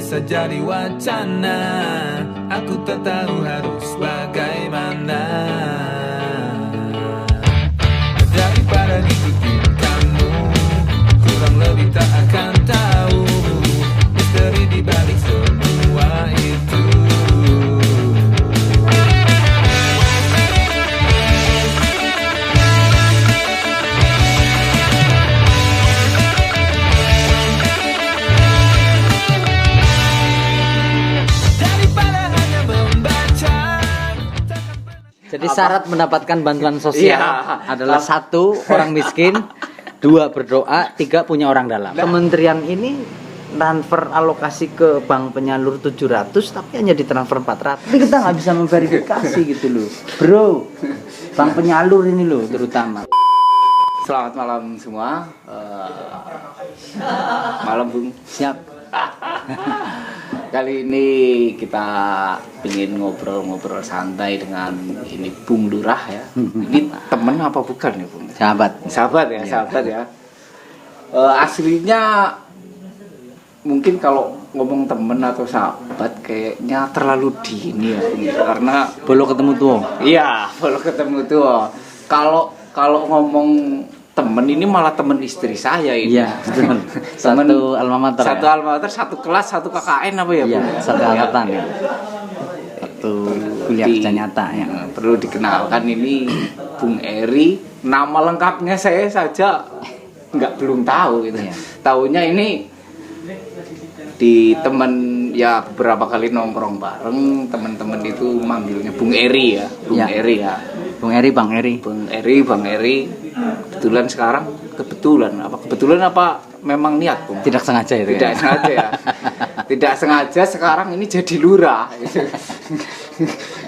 bisa jadi wacana. Aku tak tahu harus bagaimana. Daripada ngikutin kamu, kurang lebih tak akan tahu misteri di balik semua itu. Jadi syarat mendapatkan bantuan sosial adalah 1, orang miskin, 2, berdoa, 3, punya orang dalam. Kementerian ini transfer alokasi ke bank penyalur 700 tapi hanya ditransfer 400. Tapi kita nggak bisa memverifikasi gitu loh, bro. Bank penyalur ini loh terutama. Selamat malam semua. Malam Bung. Siap. Kali ini kita ingin ngobrol-ngobrol santai dengan ini Bung Lurah ya. Ini temen apa bukan ya Bung? Sahabat ya, sahabat ya. Aslinya mungkin kalau ngomong temen atau sahabat kayaknya terlalu dini ya Bung. Karena Belum ketemu tuh. iya, belum ketemu tuh. Kalau ngomong temen ini malah temen istri saya ini. Iya, betul. Satu alma mater. Satu alma mater, satu kelas, satu KKN apa ya, Iya, Bung? satu angkatan ya. Satu kuliah kerja nyata ya. Perlu dikenalkan ini Bung Eri. Nama lengkapnya saya saja belum tahu gitu. Iya. Taunya ini di temen ya beberapa kali nongkrong bareng, teman-teman itu manggilnya Bung Eri ya. Bung Iya. Eri ya. Bung Eri, Bang Eri. Bang Eri. Kebetulan sekarang kebetulan apa memang niat Bung? Tidak sengaja itu Tidak ya. sengaja ya. Tidak sengaja sekarang ini jadi lurah.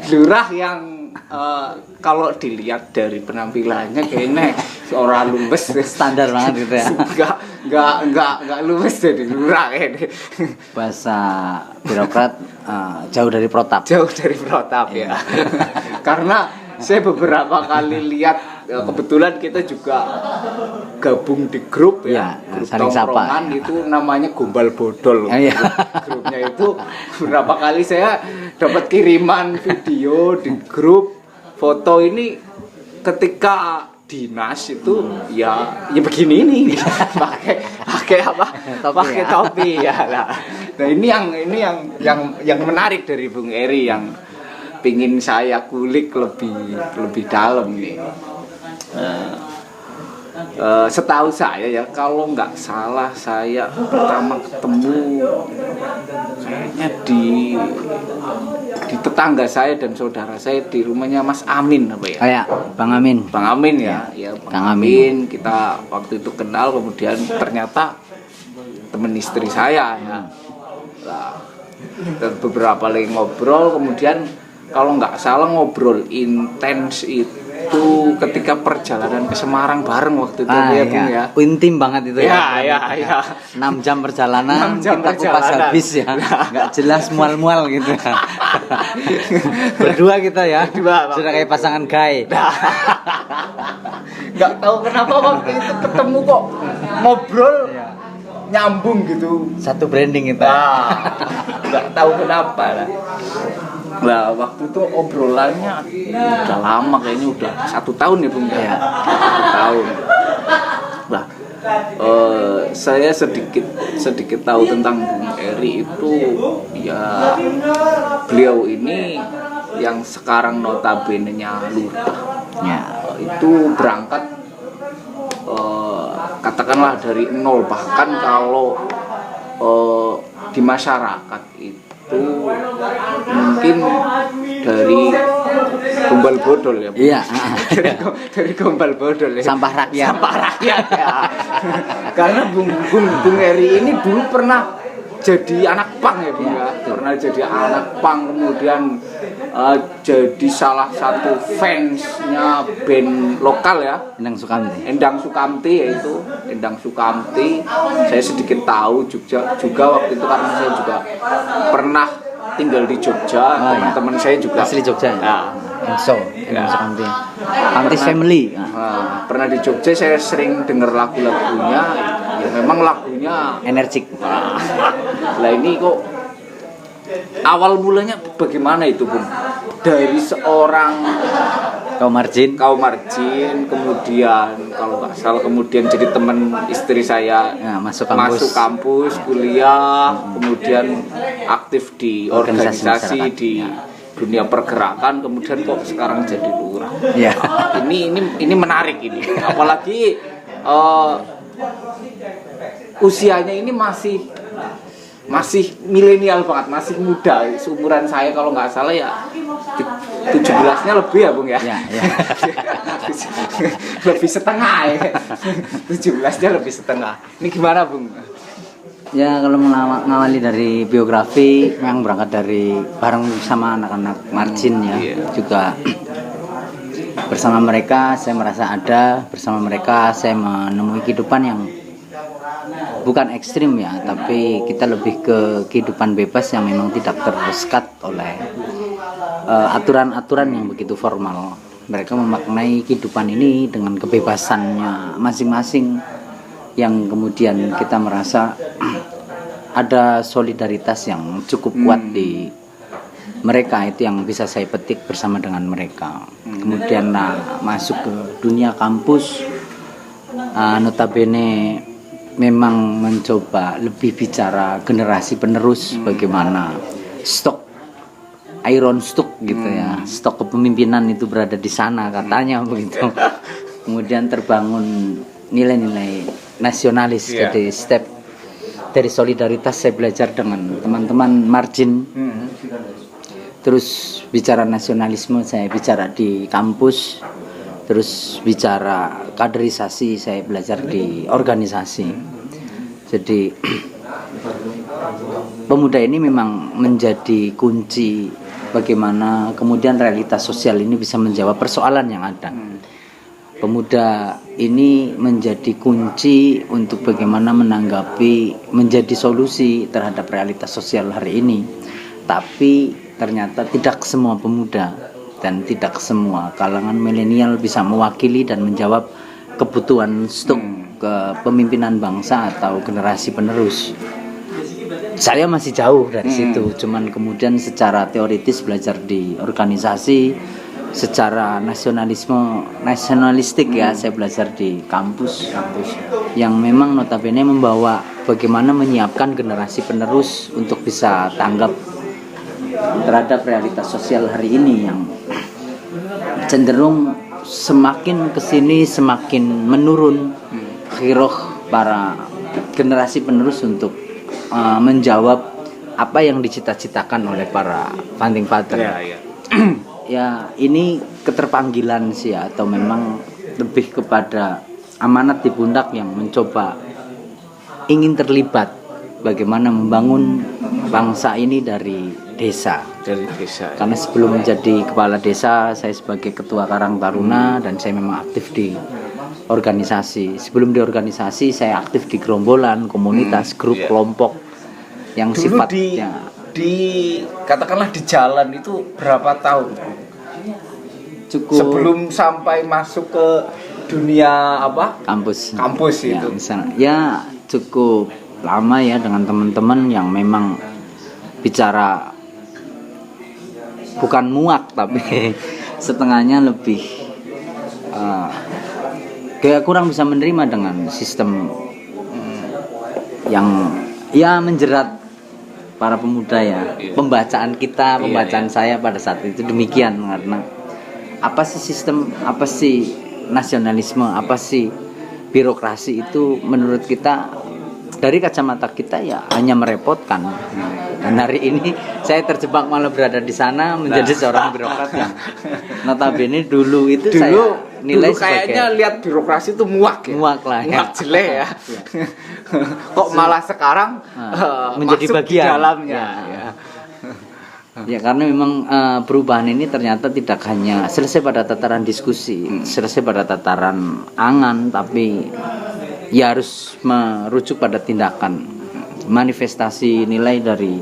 Lurah yang kalau dilihat dari penampilannya kayaknya seorang lumes Standar banget gitu ya. Enggak lumes jadi lurah kayaknya. Bahasa birokrat jauh dari protap. Jauh dari protap ya. Karena saya beberapa kali lihat kebetulan kita juga gabung di grup ya, Ya, grup saling sapa, tongkrongan ya. Itu namanya Gombal Bodol. Iya. Grupnya itu beberapa kali saya dapat kiriman video di grup foto ini ketika dinas itu ya begini nih pakai apa pakai topi ya lah. Nah ini yang menarik dari Bung Eri yang pingin saya kulik lebih dalam nih. Setahu saya ya, kalau nggak salah saya pertama ketemu kayaknya di tetangga saya dan saudara saya di rumahnya Mas Amin apa ya? Kayak Bang Amin. Bang Amin ya, Bang Amin. Kita waktu itu kenal, kemudian ternyata teman istri saya ya. Nah, dan beberapa kali ngobrol, kemudian kalau nggak salah ngobrol intens itu ketika perjalanan ke Semarang bareng waktu itu ya Bung ya. Intim banget itu ya. Ya. 6 jam perjalanan, 6 jam kita kupas perjalanan. habis ya. Nggak jelas mual-mual gitu. Berdua kita ya. Berdua, Bang. Sudah kayak pasangan gay. Nggak tahu kenapa waktu itu ketemu kok ngobrol nyambung gitu. Satu branding kita. Nggak tahu kenapa lah. Nah waktu itu obrolannya udah lama, kayaknya udah 1 tahun ya Bung ya. 1 tahun. Nah saya sedikit tahu tentang Bung Eri itu ya, beliau ini yang sekarang notabene-nya lurah ya, itu berangkat katakanlah dari nol, bahkan kalau di masyarakat itu mungkin dari Gombal Bodol ya. Iya. dari Gombal Bodol ya. Sampah rakyat Ya. Karena Bung Eri ini dulu pernah jadi anak pang ya Bung ya. Pernah jadi anak pang, kemudian jadi salah satu fansnya band lokal ya, Endang Sukamti yaitu Endang Sukamti. Saya sedikit tahu juga waktu itu karena saya juga pernah tinggal di Jogja. Teman-teman saya juga asli Jogja ya. Endang Sukamti. Antis Family. Pernah di Jogja, saya sering dengar lagu-lagunya. Ya memang lagunya energik. Lah ini kok awal mulanya bagaimana itu Bung? Dari seorang kaum margin, kemudian kalau nggak salah kemudian jadi teman istri saya, ya, masuk kampus, kuliah, kemudian aktif di organisasi di dunia pergerakan, kemudian kok sekarang jadi lurah. Ya. Ini menarik ini, apalagi usianya ini masih milenial banget, masih muda, seumuran saya kalau nggak salah ya 17-nya lebih ya Bung ya. Ya. Lebih setengah ya. 17-nya lebih setengah. Ini gimana Bung? Ya kalau mengawali dari biografi yang berangkat dari bareng sama anak-anak margin ya, juga bersama mereka saya merasa ada, bersama mereka saya menemui kehidupan yang bukan ekstrim ya, tapi kita lebih ke kehidupan bebas yang memang tidak tersekat oleh aturan-aturan yang begitu formal. Mereka memaknai kehidupan ini dengan kebebasannya masing-masing, yang kemudian kita merasa ada solidaritas yang cukup kuat di mereka. Itu yang bisa saya petik bersama dengan mereka. Kemudian masuk ke dunia kampus, notabene memang mencoba lebih bicara generasi penerus, bagaimana stok iron stock gitu ya, stok kepemimpinan itu berada di sana katanya begitu. Kemudian terbangun nilai-nilai nasionalis. Jadi step dari solidaritas saya belajar dengan teman-teman margin. Terus bicara nasionalisme saya bicara di kampus. Terus bicara kaderisasi saya belajar di organisasi. Jadi pemuda ini memang menjadi kunci bagaimana kemudian realitas sosial ini bisa menjawab persoalan yang ada. Pemuda ini menjadi kunci untuk bagaimana menanggapi, menjadi solusi terhadap realitas sosial hari ini. Tapi ternyata tidak semua pemuda dan tidak semua kalangan milenial bisa mewakili dan menjawab kebutuhan stok kepemimpinan bangsa atau generasi penerus. Saya masih jauh dari situ, cuman kemudian secara teoritis belajar di organisasi, secara nasionalistik ya saya belajar di kampus yang memang notabene membawa bagaimana menyiapkan generasi penerus untuk bisa tanggap terhadap realitas sosial hari ini yang cenderung semakin kesini semakin menurun khiroh para generasi penerus untuk menjawab apa yang dicita-citakan oleh para founding father. Ya ini keterpanggilan sih ya, atau memang lebih kepada amanat di pundak yang mencoba ingin terlibat bagaimana membangun bangsa ini dari desa. Karena sebelum menjadi kepala desa saya sebagai ketua Karang Taruna dan saya memang aktif di organisasi. Sebelum di organisasi saya aktif di gerombolan, komunitas, grup, kelompok yang dulu sifatnya katakanlah di jalan itu berapa tahun? Cukup sebelum sampai masuk ke dunia kampus ya, itu. Misalnya, ya cukup lama ya dengan teman-teman yang memang bicara bukan muak tapi setengahnya lebih kayak kurang bisa menerima dengan sistem yang ya menjerat para pemuda ya. Pembacaan saya pada saat itu demikian, karena apa sih sistem, apa sih nasionalisme, apa sih birokrasi itu menurut kita dari kacamata kita ya hanya merepotkan. Dan hari ini saya terjebak malah berada di sana menjadi seorang birokrat yang notabene dulu saya nilai dulu kayaknya lihat birokrasi itu muak lah ya. Muak jelek ya. Kok malah sekarang menjadi masuk bagian di dalamnya ya karena memang perubahan ini ternyata tidak hanya selesai pada tataran diskusi, selesai pada tataran angan, tapi ya harus merujuk pada tindakan. Manifestasi nilai dari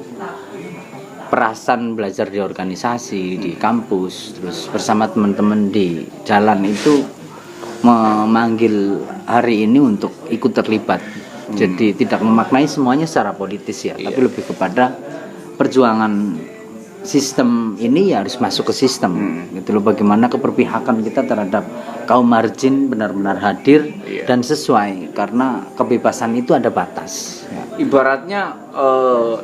perasan belajar di organisasi, di kampus, terus bersama teman-teman di jalan itu memanggil hari ini untuk ikut terlibat. Jadi tidak memaknai semuanya secara politis ya, tapi lebih kepada perjuangan sistem ini ya harus masuk ke sistem gitu loh, bagaimana keberpihakan kita terhadap kaum margin benar-benar hadir dan sesuai, karena kebebasan itu ada batas ya. Ibaratnya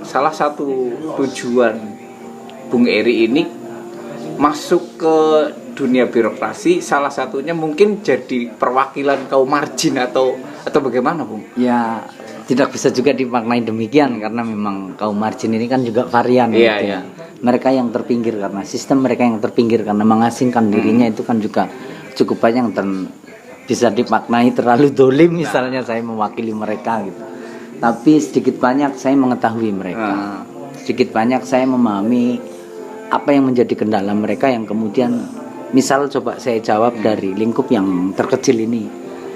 salah satu tujuan Bung Eri ini masuk ke dunia birokrasi, salah satunya mungkin jadi perwakilan kaum margin atau bagaimana Bung? Ya tidak bisa juga dimaknai demikian, karena memang kaum margin ini kan juga varian gitu ya. Mereka yang terpinggir karena sistem, mereka yang terpinggir karena mengasingkan dirinya, itu kan juga cukup banyak dan bisa dimaknai terlalu dolim misalnya saya mewakili mereka gitu. Tapi sedikit banyak saya mengetahui mereka, sedikit banyak saya memahami apa yang menjadi kendala mereka, yang kemudian misal coba saya jawab dari lingkup yang terkecil ini.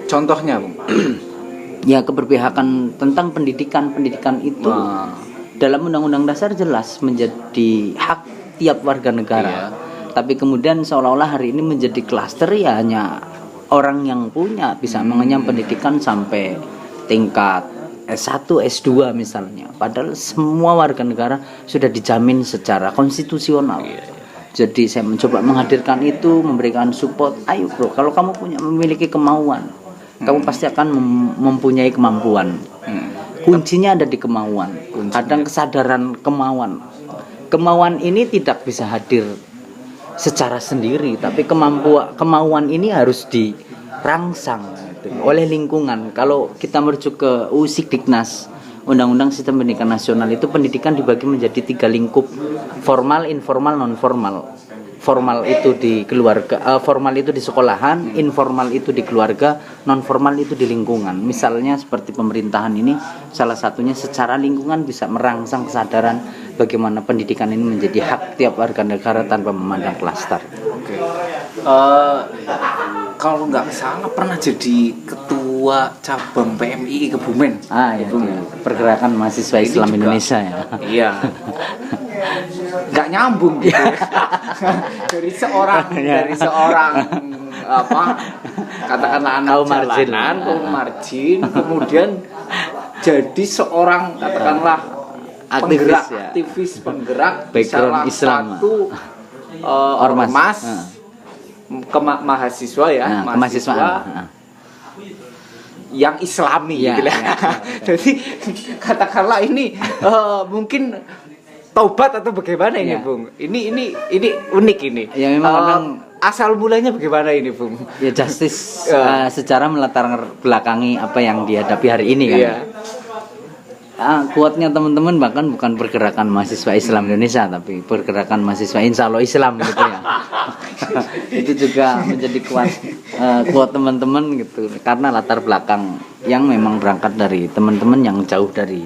Contohnya Bung? Ya keberpihakan tentang pendidikan itu dalam Undang-Undang Dasar jelas menjadi hak tiap warga negara. Tapi kemudian seolah-olah hari ini menjadi klaster, ya hanya orang yang punya bisa mengenyam pendidikan sampai tingkat S1, S2 misalnya. Padahal semua warga negara sudah dijamin secara konstitusional. Jadi saya mencoba menghadirkan itu, memberikan support. Ayo bro, kalau kamu memiliki kemauan, kamu pasti akan mempunyai kemampuan. Kuncinya ada di kemauan. Kadang kesadaran kemauan ini tidak bisa hadir secara sendiri, tapi kemauan ini harus dirangsang gitu, oleh lingkungan. Kalau kita merujuk ke Usikdiknas, Undang-Undang Sistem Pendidikan Nasional, itu pendidikan dibagi menjadi 3 lingkup: formal, informal, non formal. Formal itu di keluarga, formal itu di sekolahan, informal itu di keluarga, non formal itu di lingkungan. Misalnya seperti pemerintahan ini, salah satunya secara lingkungan bisa merangsang kesadaran bagaimana pendidikan ini menjadi hak tiap warga negara tanpa memandang klaster. Kalau nggak salah pernah jadi ketua cabang PMI Kebumen. Ya, pergerakan mahasiswa Islam Indonesia ya. Iya. Nggak nyambung gitu. dari seorang katakanlah anak jalanan, kaum margin, kemudian jadi seorang katakanlah aktivis penggerak background salah Islam. Satu ormas mahasiswa ya, mahasiswa yang Islami gitu ya. Jadi katakanlah ini mungkin taubat atau bagaimana ini Bung? Ini unik ini. Ya memang asal mulanya bagaimana ini Bung? Ya justice secara melatar belakangi apa yang dihadapi hari ini kan. Kuatnya teman-teman bahkan bukan pergerakan mahasiswa Islam Indonesia, tapi pergerakan mahasiswa Insya Allah Islam gitu ya. Itu juga menjadi kuat teman-teman gitu, karena latar belakang yang memang berangkat dari teman-teman yang jauh dari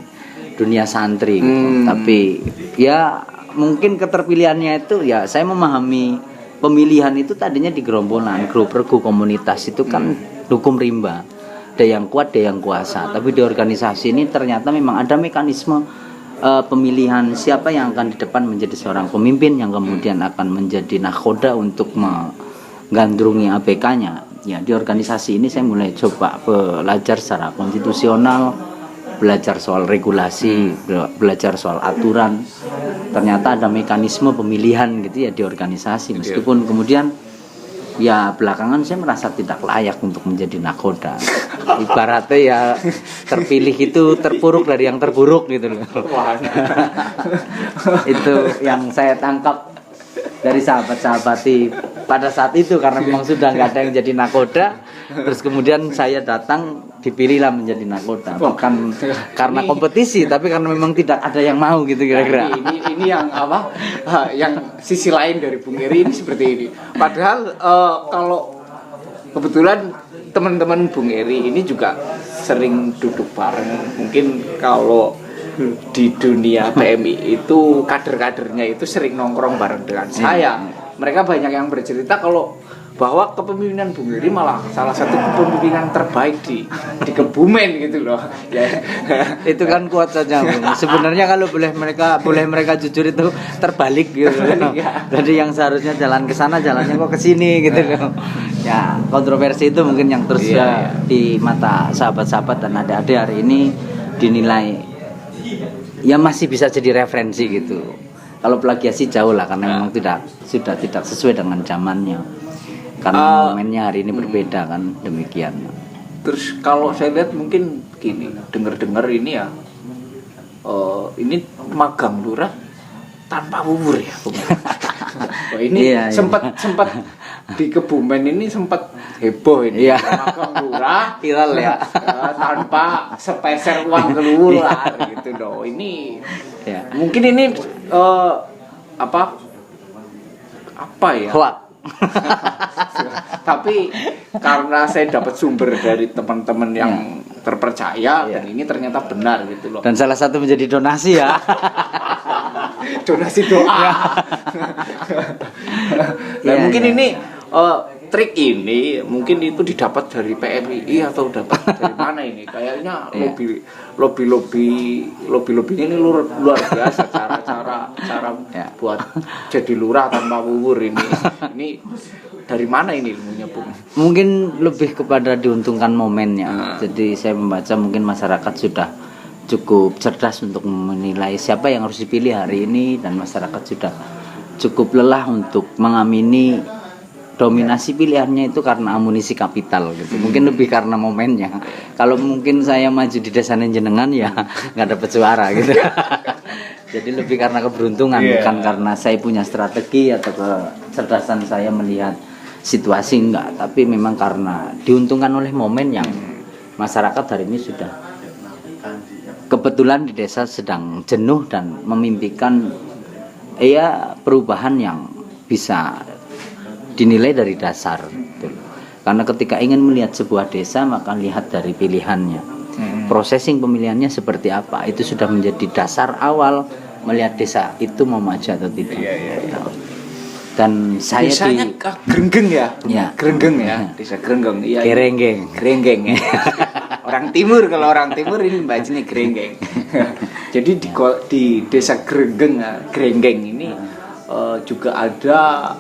dunia santri gitu. Tapi ya mungkin keterpilihannya itu ya saya memahami pemilihan itu tadinya di gerombolan, grup regu komunitas itu kan dukung rimba. Ada yang kuat, ada yang kuasa. Tapi di organisasi ini ternyata memang ada mekanisme pemilihan siapa yang akan di depan menjadi seorang pemimpin yang kemudian akan menjadi nakhoda untuk menggandrungi ABK-nya. Ya di organisasi ini saya mulai coba belajar secara konstitusional, belajar soal regulasi, belajar soal aturan. Ternyata ada mekanisme pemilihan gitu ya di organisasi. Meskipun kemudian ya belakangan saya merasa tidak layak untuk menjadi nakhoda. Ibaratnya ya terpilih itu terpuruk dari yang terburuk gitu loh. Itu yang saya tangkap dari sahabat-sahabat pada saat itu, karena memang sudah nggak ada yang jadi nakhoda. Terus kemudian saya datang, dipilihlah menjadi nakhoda, bukan karena kompetisi, tapi karena memang tidak ada yang mau gitu kira-kira. Ini yang apa? Yang sisi lain dari Bung Eri ini seperti ini. Padahal kalau kebetulan teman-teman Bung Eri ini juga sering duduk bareng. Mungkin kalau di dunia PMI itu kader-kadernya itu sering nongkrong bareng dengan saya. Mereka banyak yang bercerita kalau bahwa kepemimpinan Bung Eri malah salah satu kepemimpinan terbaik di Kebumen gitu loh. Ya. Itu kan kuat saja Bung. Sebenarnya kalau boleh mereka jujur itu terbalik gitu. Jadi yang seharusnya jalan ke sana jalannya kok ke sini gitu loh. Ya, kontroversi itu mungkin yang terus di mata sahabat-sahabat dan adik-adik hari ini dinilai ya masih bisa jadi referensi gitu. Kalau plagiasi jauh lah karena memang sudah tidak sesuai dengan zamannya. Karena momennya hari ini berbeda kan, demikian. Terus kalau saya lihat mungkin gini, dengar ini ya, ini magang lurah tanpa bubur ya. Oh, ini sempat di Kebumen ini sempat heboh ini. Magang lurah viral ya. Tanpa sepeser uang keluar gitu loh. Ini mungkin ini apa ya? Hoak. Tapi karena saya dapat sumber dari teman-teman yang terpercaya dan ini ternyata benar gitu loh. Dan salah satu menjadi donasi ya. Donasi doa. Mungkin ini trik ini mungkin itu didapat dari PMII atau dapat dari mana ini? Kayaknya lobby ini luar biasa cara buat jadi lurah tanpa bubur ini. Ini dari mana ini ilmunya, Bung? Mungkin lebih kepada diuntungkan momennya. Jadi saya membaca mungkin masyarakat sudah cukup cerdas untuk menilai siapa yang harus dipilih hari ini, dan masyarakat sudah cukup lelah untuk mengamini dominasi pilihannya itu karena amunisi kapital gitu. Mungkin lebih karena momennya. Kalau mungkin saya maju di desa jenengan ya nggak dapat suara gitu. Jadi lebih karena keberuntungan, bukan karena saya punya strategi atau kecerdasan saya melihat situasi, enggak, tapi memang karena diuntungkan oleh momen yang masyarakat hari ini sudah kebetulan di desa sedang jenuh dan memimpikan perubahan yang bisa dinilai dari dasar gitu. Karena ketika ingin melihat sebuah desa maka lihat dari pilihannya, processing pemilihannya seperti apa, itu sudah menjadi dasar awal melihat desa itu mau maju atau tidak. Dan saya desanya Grenggeng ya, Grenggeng ya, desa Grenggeng, Grenggeng. Orang timur, kalau orang timur ini bacanya Grenggeng. Jadi di desa Grenggeng ini juga ada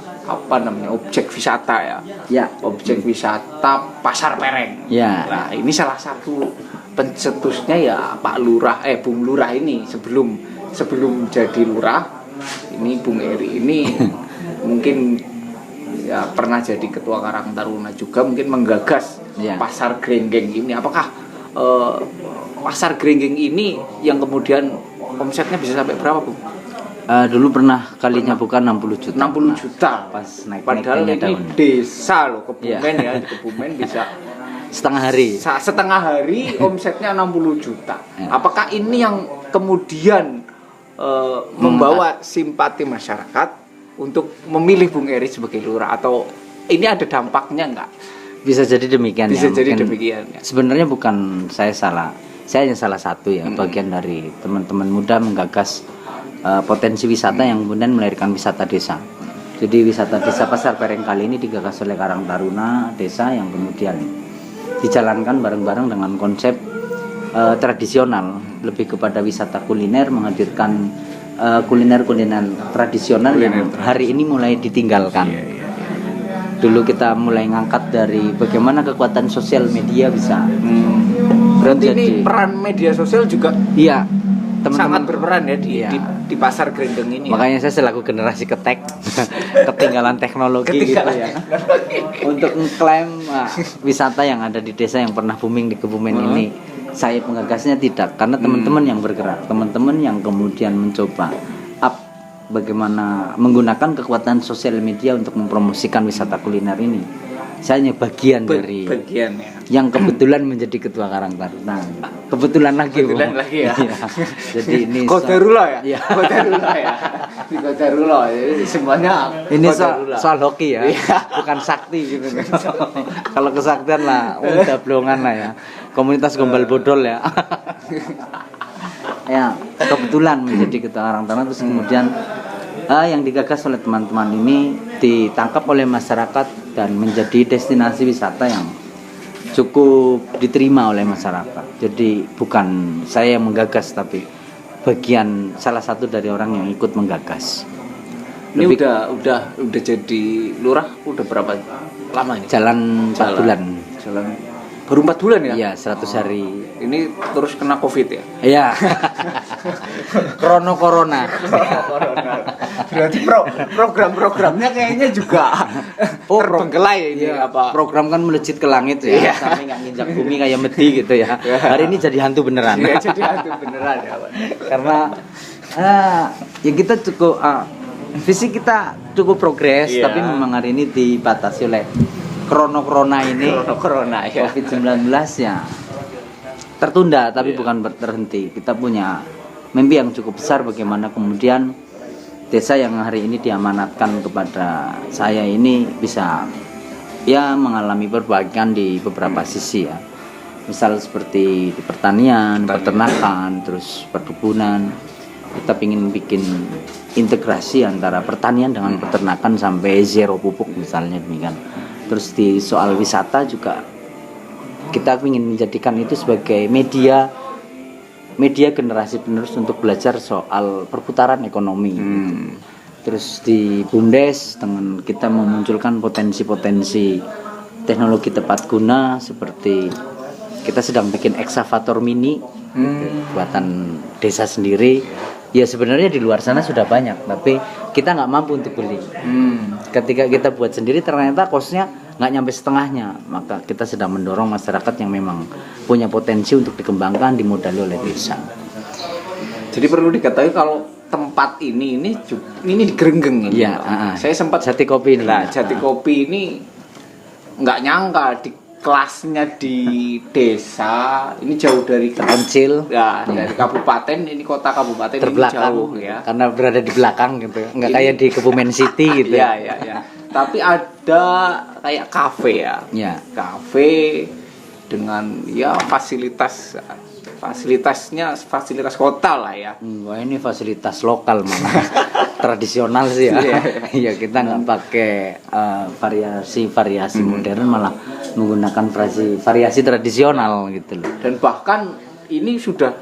objek wisata ya. Objek wisata Pasar Pereng. Nah, ini salah satu pencetusnya ya Pak Lurah, Bung Lurah ini sebelum jadi lurah. Ini Bung Eri ini mungkin ya pernah jadi ketua Karang Taruna juga, mungkin menggagas Pasar Grenggeng ini. Apakah Pasar Grenggeng ini yang kemudian omsetnya bisa sampai berapa, Bu? Dulu pernah kalinya bukan 60 juta. 60 juta pas naik. Padahal ini daun. Desa loh, Kebumen ya, di Kebumen bisa setengah hari omsetnya 60 juta. Apakah ini yang kemudian membawa simpati masyarakat untuk memilih Bung Eri sebagai lurah, atau ini ada dampaknya enggak? Bisa jadi demikian. Demikian. Sebenarnya bukan saya salah. Saya hanya salah satu bagian dari teman-teman muda menggagas potensi wisata yang kemudian melahirkan wisata desa. Jadi wisata desa Pasar Pereng kali ini digagas oleh Karang Taruna desa yang kemudian dijalankan bareng-bareng dengan konsep tradisional, lebih kepada wisata kuliner, menghadirkan kuliner tradisional yang hari ini mulai ditinggalkan. Dulu kita mulai ngangkat dari bagaimana kekuatan sosial media bisa. Berarti ini peran media sosial juga sangat berperan ya di Pasar Grenggeng ini. Makanya saya selaku generasi ketinggalan teknologi gitu ya. Untuk mengklaim wisata yang ada di desa yang pernah booming di Kebumen ini, saya penggagasnya tidak, karena teman-teman yang bergerak, teman-teman yang kemudian mencoba bagaimana menggunakan kekuatan sosial media untuk mempromosikan wisata kuliner ini. Saya hanya bagian dari yang kebetulan menjadi ketua Karang Taruna. Kebetulan lagi ya. Jadi ini Kodarullah ya. Kodarullah ya. Di Kodarullah. Jadi semuanya ini soal hoki ya. Bukan sakti gitu. Kalau kesaktian lah udah blongan lah ya. Komunitas gombal bodol ya. Ya, kebetulan menjadi ketua Karang Taruna, terus kemudian yang digagas oleh teman-teman ini ditangkap oleh masyarakat dan menjadi destinasi wisata yang cukup diterima oleh masyarakat. Jadi bukan saya yang menggagas, tapi bagian salah satu dari orang yang ikut menggagas. Ini udah jadi lurah udah berapa lama ini? Jalan 4 bulan. Jalan Baru 4 bulan ya? Iya, 100 hari. Ini terus kena Covid ya? Iya. Corona. Berarti program-programnya kayaknya juga terbengkelai ini apa? Program kan melejit ke langit ya, Iya. sampai nggak nginjak bumi kayak medi gitu ya. Hari ini jadi hantu beneran. Iya, jadi hantu beneran ya, Pak. Karena ya kita cukup fisik kita cukup progres, Iya. tapi memang hari ini dibatasi oleh corona ini. Corona ya. COVID-19 ya tertunda, tapi bukan terhenti. Kita punya mimpi yang cukup besar bagaimana kemudian desa yang hari ini diamanatkan kepada saya ini bisa ya mengalami perbaikan di beberapa sisi ya. Misal seperti di pertanian, peternakan, terus perkebunan. Kita ingin bikin integrasi antara pertanian dengan peternakan sampai zero pupuk misalnya demikian. Terus di soal wisata juga kita ingin menjadikan itu sebagai media generasi penerus untuk belajar soal perputaran ekonomi. Gitu. Terus di BUMDes dengan kita memunculkan potensi-potensi teknologi tepat guna seperti kita sedang bikin eksavator mini buatan desa sendiri. Ya sebenarnya di luar sana sudah banyak, tapi kita nggak mampu untuk beli. Ketika kita buat sendiri ternyata kosnya nggak nyampe setengahnya, maka kita sedang mendorong masyarakat yang memang punya potensi untuk dikembangkan dimodali oleh desa. Jadi perlu diketahui kalau tempat ini di Grenggeng ini. Iya, saya sempat Jati Kopi ini. Nah, Jati Kopi ini nggak nyangka di kelasnya di desa ini jauh dari terpencil ya, dari kabupaten, ini kota kabupaten terbelakang, ini jauh ya. Karena berada di belakang gitu. Nggak kayak di Kebumen City gitu. Ya. Tapi ada kayak kafe ya. Ya. Kafe dengan ya fasilitasnya fasilitas kota lah ya. Wah ini fasilitas lokal malah tradisional sih ya. Iya kita nggak pakai variasi modern, malah menggunakan variasi tradisional gitu loh. Dan bahkan ini sudah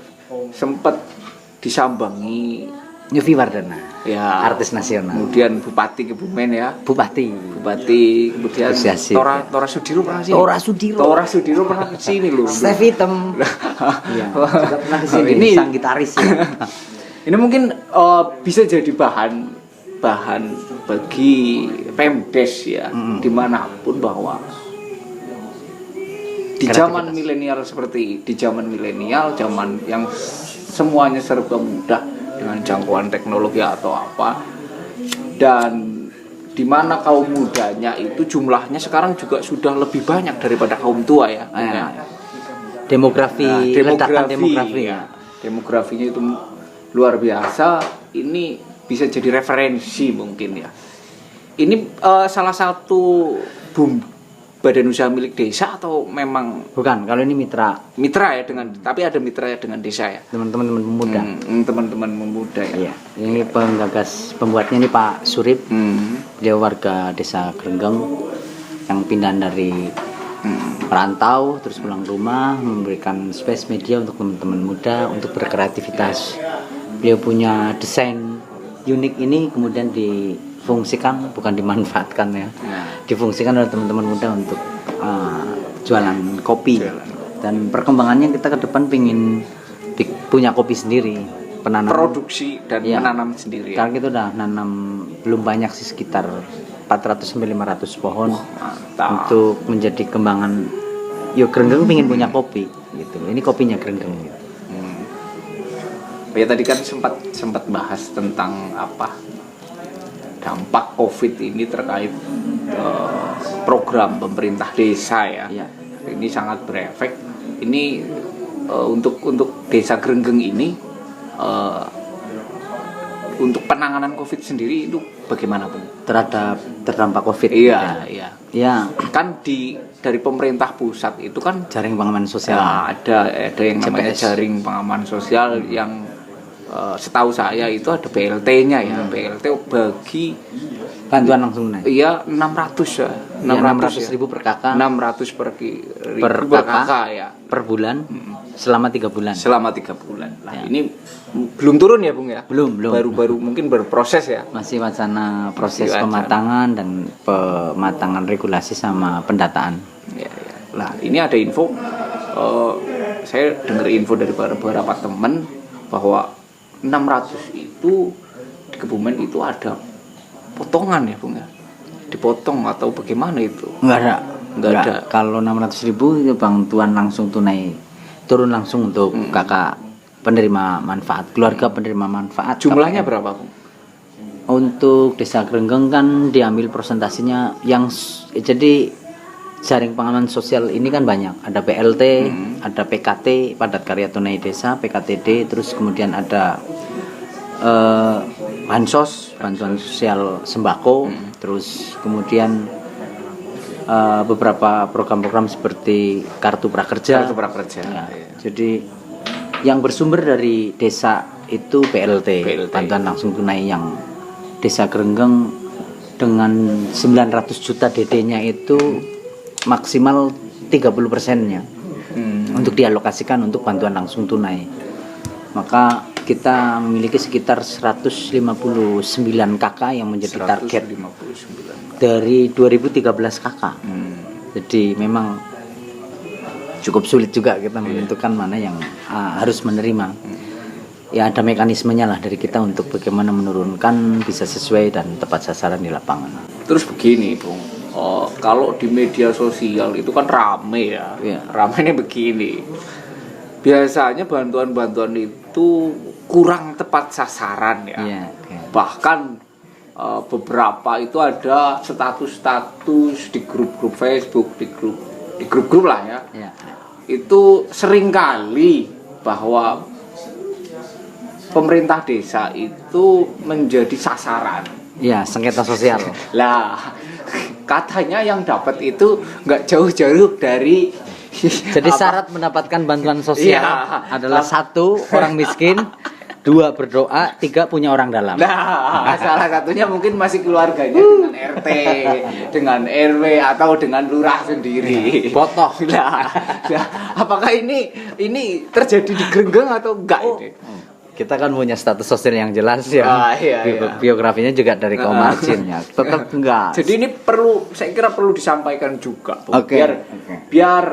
sempat disambangi Yofi Wardana, ya, artis nasional. Kemudian Bupati Kebumen ya. Bupati Kemudian Asosiasi. Tora Sudiro pernah sini. Tora Sudiro pernah kesini loh. Steve Hitam. Iya, sudah pernah kesini. Ini sang gitaris ya. Ini mungkin bisa jadi bahan bagi Pemdes ya, dimanapun bahwa di zaman milenial seperti di zaman yang semuanya serba mudah dengan jangkauan teknologi atau apa, dan di mana kaum mudanya itu jumlahnya sekarang juga sudah lebih banyak daripada kaum tua ya. Demografi ya. Demografinya itu luar biasa. Ini bisa jadi referensi mungkin ya. Ini salah satu badan usaha milik desa atau memang bukan? Kalau ini mitra ya tapi ada mitra dengan desa ya. Teman-teman pemuda. Teman-teman pemuda ya. Iya. Ini pembuatnya ini Pak Surip. Dia warga desa Grenggeng yang pindah dari perantau terus pulang rumah, memberikan space media untuk teman-teman muda untuk berkreativitas. Beliau punya desain unik ini kemudian difungsikan, bukan dimanfaatkan ya, difungsikan oleh teman-teman muda untuk jualan kopi. Dan perkembangannya kita ke depan pengen punya kopi sendiri, penanam produksi dan menanam sendiri. Sekarang kita udah nanam belum banyak sih, sekitar 400-500 pohon. Untuk menjadi kembangan Grenggeng pengen punya kopi gitu. Ini kopinya Grenggeng gitu. Ya tadi kan sempat bahas tentang apa dampak Covid ini terkait program pemerintah desa ya. Ini sangat berefek. Ini untuk desa Grenggeng ini untuk penanganan Covid sendiri itu bagaimana Bung? Terdampak Covid. Iya. Kan dari pemerintah pusat itu kan jaring pengaman sosial. Ada yang namanya jaring pengaman sosial yang setahu saya itu ada BLT-nya ya. BLT bagi bantuan langsung tunai. Iya, 600 ya. 600.000 per kakak. 600 per kakak ya. Per bulan selama 3 bulan. Selama 3 bulan. Nah, ini belum turun ya, Bung ya? Belum. Baru mungkin berproses ya. Masih wacana proses pematangan dan pematangan regulasi sama pendataan. Ya. Nah ini ada info, saya dengar info dari beberapa teman bahwa 600 itu di Kebumen itu ada potongan ya Bung ya, dipotong atau bagaimana itu? Enggak ada. Kalau 600.000 itu bantuan langsung tunai, turun langsung untuk kakak penerima manfaat, keluarga penerima manfaat. Jumlahnya berapa Bung? Untuk Desa Grenggeng kan diambil presentasinya yang jadi jaring pengaman sosial ini kan banyak. Ada PLT, ada PKT, padat karya tunai desa, PKTD, terus kemudian ada bansos, bantuan sosial sembako, terus kemudian beberapa program-program seperti kartu prakerja. Ya, jadi yang bersumber dari desa itu PLT. Bantuan langsung tunai yang Desa Grenggeng dengan 900 juta DD-nya itu maksimal 30%-nya untuk dialokasikan untuk bantuan langsung tunai. Maka kita memiliki sekitar 159 KK yang menjadi target dari 2013 KK. Jadi memang cukup sulit juga kita menentukan mana yang harus menerima. Ya ada mekanismenya lah dari kita untuk bagaimana menurunkan bisa sesuai dan tepat sasaran di lapangan. Terus begini Bung, kalau di media sosial itu kan rame ya. Ramenya begini, biasanya bantuan-bantuan itu kurang tepat sasaran ya. Bahkan beberapa itu ada status-status di grup-grup Facebook, di grup-grup lah ya. Itu seringkali bahwa pemerintah desa itu menjadi sasaran. Ya, sengketa sosial. Lah, katanya yang dapat itu nggak jauh-jauh dari. Jadi syarat mendapatkan bantuan sosial adalah 1 orang miskin, 2 berdoa, 3 punya orang dalam. Nah, salah satunya mungkin masih keluarganya dengan RT, dengan RW atau dengan lurah sendiri. Potoh. Nah, apakah ini terjadi di Grenggeng atau enggak ini? Kita kan punya status sosial yang jelas ya. Biografinya juga dari kaum margin ya. Tetap enggak. Jadi ini saya kira perlu disampaikan juga, biar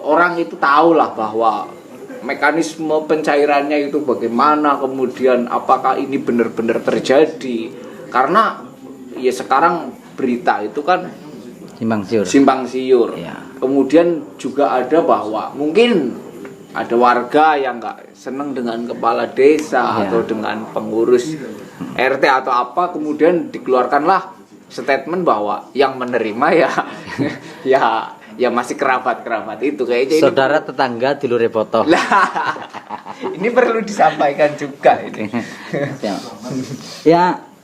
orang itu tahu lah bahwa mekanisme pencairannya itu bagaimana, kemudian apakah ini benar-benar terjadi. Karena ya sekarang berita itu kan simpang siur. Ya. Kemudian juga ada bahwa mungkin ada warga yang nggak seneng dengan kepala desa atau dengan pengurus RT atau apa, kemudian dikeluarkanlah statement bahwa yang menerima ya masih kerabat itu kayaknya. Saudara tetangga dulure potoh. Ini perlu disampaikan juga ini.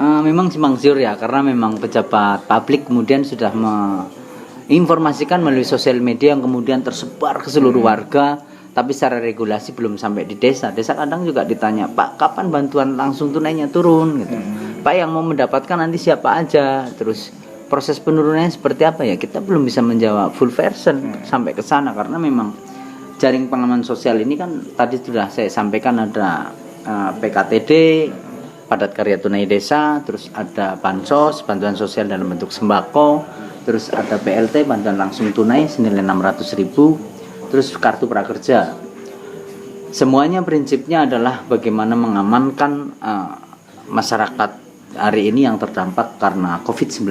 Memang simpang siur ya, karena memang pejabat publik kemudian sudah menginformasikan melalui sosial media yang kemudian tersebar ke seluruh warga. Tapi secara regulasi belum sampai di desa. Desa kadang juga ditanya, Pak, kapan bantuan langsung tunainya turun? Gitu. Pak, yang mau mendapatkan nanti siapa aja? Terus proses penurunannya seperti apa ya? Kita belum bisa menjawab full version sampai ke sana karena memang jaring pengaman sosial ini kan tadi sudah saya sampaikan ada PKTD, padat karya tunai desa, terus ada bansos, bantuan sosial dalam bentuk sembako, terus ada BLT, bantuan langsung tunai senilai 600.000. Terus kartu prakerja. Semuanya prinsipnya adalah bagaimana mengamankan masyarakat hari ini yang terdampak karena COVID-19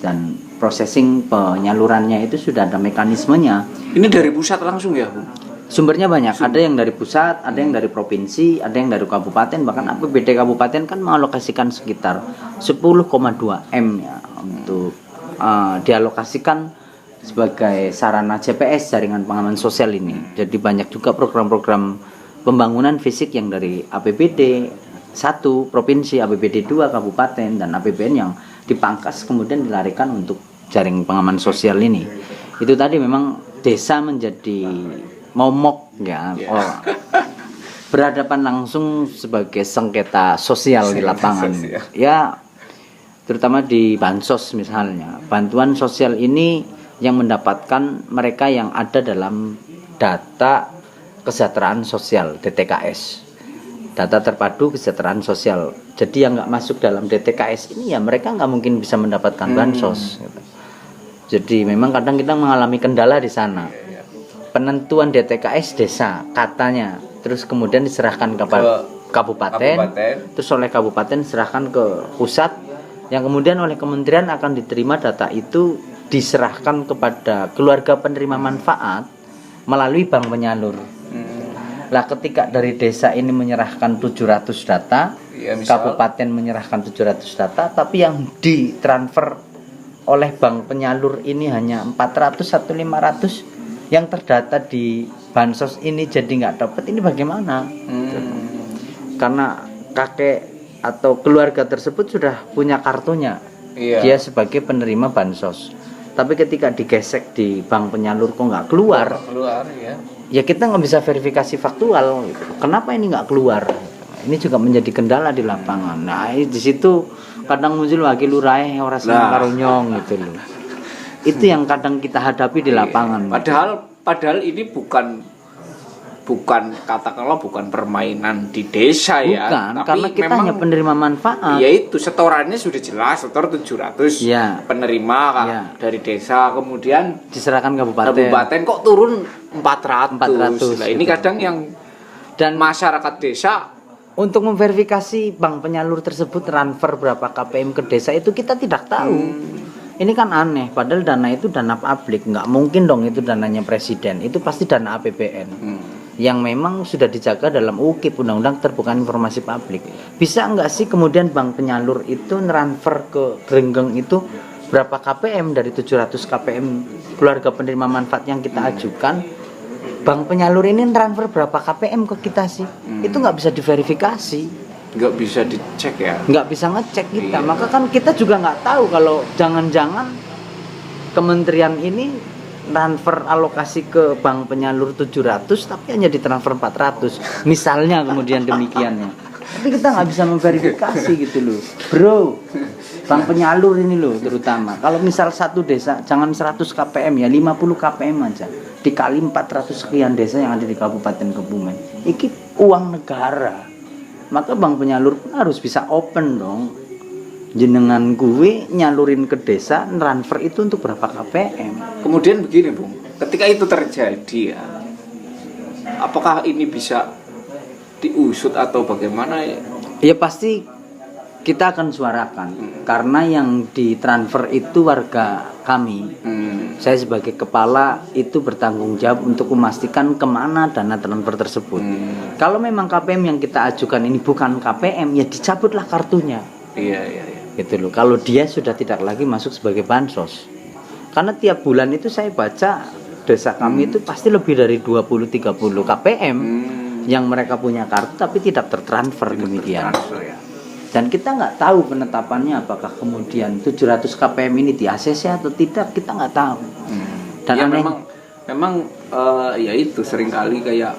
dan processing penyalurannya itu sudah ada mekanismenya. Ini dari pusat langsung ya, Bu? Sumbernya banyak, ada yang dari pusat, ada yang dari provinsi, ada yang dari kabupaten, bahkan APBD kabupaten kan mengalokasikan sekitar 10,2 M ya untuk dialokasikan sebagai sarana CPS, jaringan pengaman sosial ini. Jadi banyak juga program-program pembangunan fisik yang dari APBD 1 provinsi, APBD 2 kabupaten, dan APBN yang dipangkas kemudian dilarikan untuk jaring pengaman sosial ini. Itu tadi memang desa menjadi momok ya, berhadapan langsung sebagai sengketa sosial di lapangan. Ya, terutama di bansos misalnya. Bantuan sosial ini yang mendapatkan mereka yang ada dalam data kesejahteraan sosial DTKS, data terpadu kesejahteraan sosial. Jadi yang nggak masuk dalam DTKS ini ya mereka nggak mungkin bisa mendapatkan bansos gitu. Jadi memang kadang kita mengalami kendala di sana. Penentuan DTKS desa katanya, terus kemudian diserahkan ke kabupaten, terus oleh kabupaten diserahkan ke pusat, yang kemudian oleh kementerian akan diterima data itu diserahkan kepada keluarga penerima manfaat melalui bank penyalur. Lah ketika dari desa ini menyerahkan 700 data, kabupaten menyerahkan 700 data, tapi yang ditransfer oleh bank penyalur ini hanya 400 atau 500, yang terdata di bansos ini jadi nggak dapat, ini bagaimana? Karena kakek atau keluarga tersebut sudah punya kartunya, dia sebagai penerima bansos, tapi ketika digesek di bank penyalur kok nggak keluar, ya kita nggak bisa verifikasi faktual gitu. Kenapa ini nggak keluar? Ini juga menjadi kendala di lapangan. Nah di situ kadang muncul wakil lurae orang seneng karo nyong gitu loh. Itu yang kadang kita hadapi di lapangan. Padahal ini bukan katakanlah bukan permainan di desa ya. Bukan, tapi karena kita hanya penerima manfaat. Yaitu setorannya sudah jelas, setor 700 penerima dari desa, kemudian diserahkan kabupaten kok turun 400. Nah, ini kadang yang dan masyarakat desa untuk memverifikasi bank penyalur tersebut transfer berapa KPM ke desa itu kita tidak tahu. Ini kan aneh, padahal dana itu dana publik, nggak mungkin dong itu dananya presiden, itu pasti dana APBN yang memang sudah dijaga dalam UKIP, Undang-Undang Terbuka Informasi Publik. Bisa nggak sih kemudian bank penyalur itu transfer ke Grenggeng itu berapa KPM dari 700 KPM keluarga penerima manfaat yang kita ajukan, bank penyalur ini transfer berapa KPM ke kita sih? Itu nggak bisa diverifikasi. Nggak bisa dicek ya, nggak bisa ngecek kita. Maka kan kita juga nggak tahu kalau jangan-jangan kementerian ini transfer alokasi ke bank penyalur 700 tapi hanya ditransfer 400 misalnya, kemudian demikiannya. Tapi kita nggak bisa memverifikasi gitu loh bro. Bank penyalur ini loh terutama kalau misal satu desa jangan 100 KPM ya, 50 KPM aja dikali 400 sekian desa yang ada di Kabupaten Kebumen, ini uang negara. Maka bank penyalur pun harus bisa open dong. Jenengan gue nyalurin ke desa, transfer itu untuk berapa KPM. Kemudian begini Bung, ketika itu terjadi ya, apakah ini bisa diusut atau bagaimana ya? Ya pasti kita akan suarakan, karena yang ditransfer itu warga kami. Saya sebagai kepala itu bertanggung jawab untuk memastikan kemana dana transfer tersebut. Kalau memang KPM yang kita ajukan ini bukan KPM, ya dicabutlah kartunya. Iya. Gitu loh. Kalau dia sudah tidak lagi masuk sebagai bansos. Karena tiap bulan itu saya baca desa kami itu pasti lebih dari 20-30 KPM yang mereka punya kartu tapi tidak tertransfer demikian. Dan kita nggak tahu penetapannya apakah kemudian 700 KPM ini di ACC atau tidak, kita nggak tahu. Dan ya memang ya itu seringkali kayak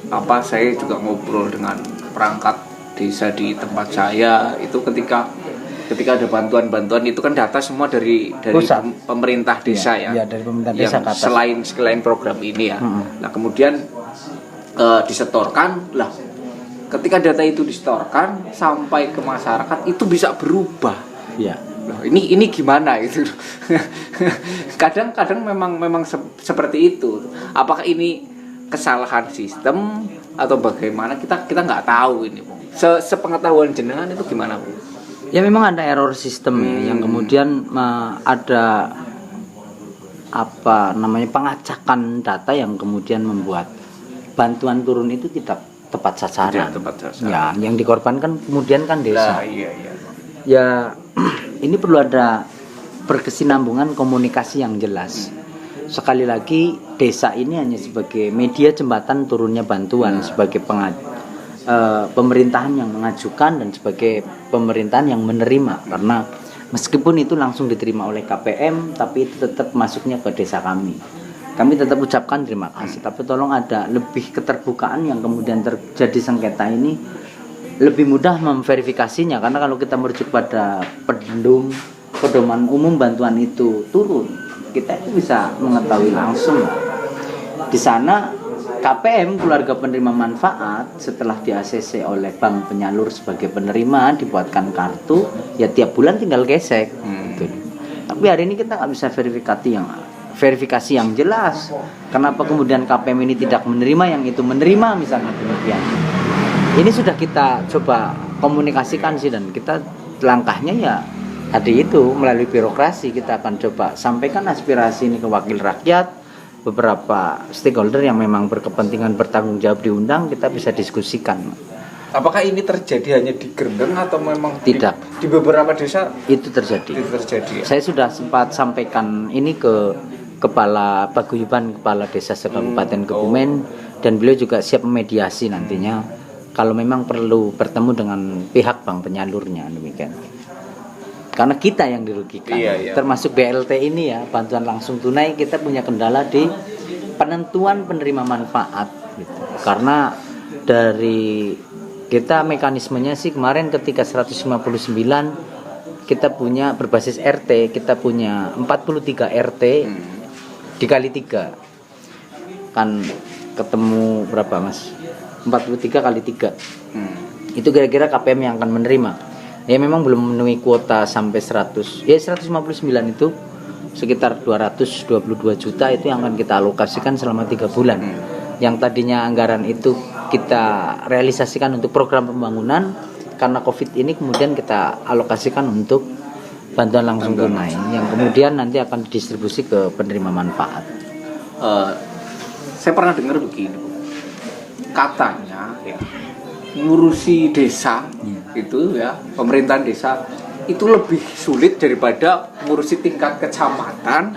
apa, saya juga ngobrol dengan perangkat desa di tempat saya itu ketika ada bantuan itu kan data semua dari pemerintah desa ya dari pemerintah desa yang selain program ini ya. Nah kemudian disetorkan lah. Ketika data itu disetorkan sampai ke masyarakat itu bisa berubah. Ya. Loh, ini gimana itu? Kadang memang seperti itu. Apakah ini kesalahan sistem atau bagaimana? Kita nggak tahu ini, Bung. Sepengetahuan jenengan itu gimana, Bung? Ya memang ada error sistem ya, yang kemudian ada pengacakan data yang kemudian membuat bantuan turun itu tidak tepat sasaran. Ya, yang dikorbankan kemudian kan desa. Nah, iya. Ya, ini perlu ada berkesinambungan komunikasi yang jelas. Sekali lagi, desa ini hanya sebagai media jembatan turunnya bantuan, sebagai pemerintahan yang mengajukan dan sebagai pemerintahan yang menerima. Karena meskipun itu langsung diterima oleh KPM, tapi itu tetap masuknya ke desa kami. Kami tetap ucapkan terima kasih, tapi tolong ada lebih keterbukaan yang kemudian terjadi sengketa ini lebih mudah memverifikasinya, karena kalau kita merujuk pada pedoman umum bantuan itu turun, kita itu bisa mengetahui langsung di sana KPM keluarga penerima manfaat setelah di ACC oleh bank penyalur sebagai penerima dibuatkan kartu, ya tiap bulan tinggal gesek. Gitu. Tapi Tapi hari ini kita nggak bisa verifikasi yang jelas. Kenapa kemudian KPM ini tidak menerima, yang itu menerima misalnya demikian. Ini sudah kita coba komunikasikan sih, dan kita langkahnya ya tadi itu melalui birokrasi kita akan coba sampaikan aspirasi ini ke wakil rakyat, beberapa stakeholder yang memang berkepentingan bertanggung jawab diundang, kita bisa diskusikan. Apakah ini terjadi hanya di Grendeng atau memang Tidak. Di beberapa desa Itu terjadi. Ya? Saya sudah sempat sampaikan ini ke Kepala Paguyuban Kepala Desa Kabupaten Kebumen, dan beliau juga siap memediasi nantinya kalau memang perlu bertemu dengan pihak bank penyalurnya, demikian. Karena kita yang dirugikan, termasuk BLT ini ya, bantuan langsung tunai, kita punya kendala di penentuan penerima manfaat gitu. Karena dari kita mekanismenya sih kemarin ketika 159 kita punya berbasis RT, kita punya 43 RT dikali 3 kan ketemu berapa Mas? 43 kali 3 itu kira-kira KPM yang akan menerima. Ya memang belum memenuhi kuota sampai 100. Ya 159 itu sekitar 222 juta itu yang akan kita alokasikan selama 3 bulan. Yang tadinya anggaran itu kita realisasikan untuk program pembangunan, karena Covid ini kemudian kita alokasikan untuk bantuan langsung tunai yang kemudian nanti akan didistribusi ke penerima manfaat. Saya pernah dengar begini, katanya ya ngurusi desa itu ya, pemerintahan desa itu lebih sulit daripada ngurusi tingkat kecamatan,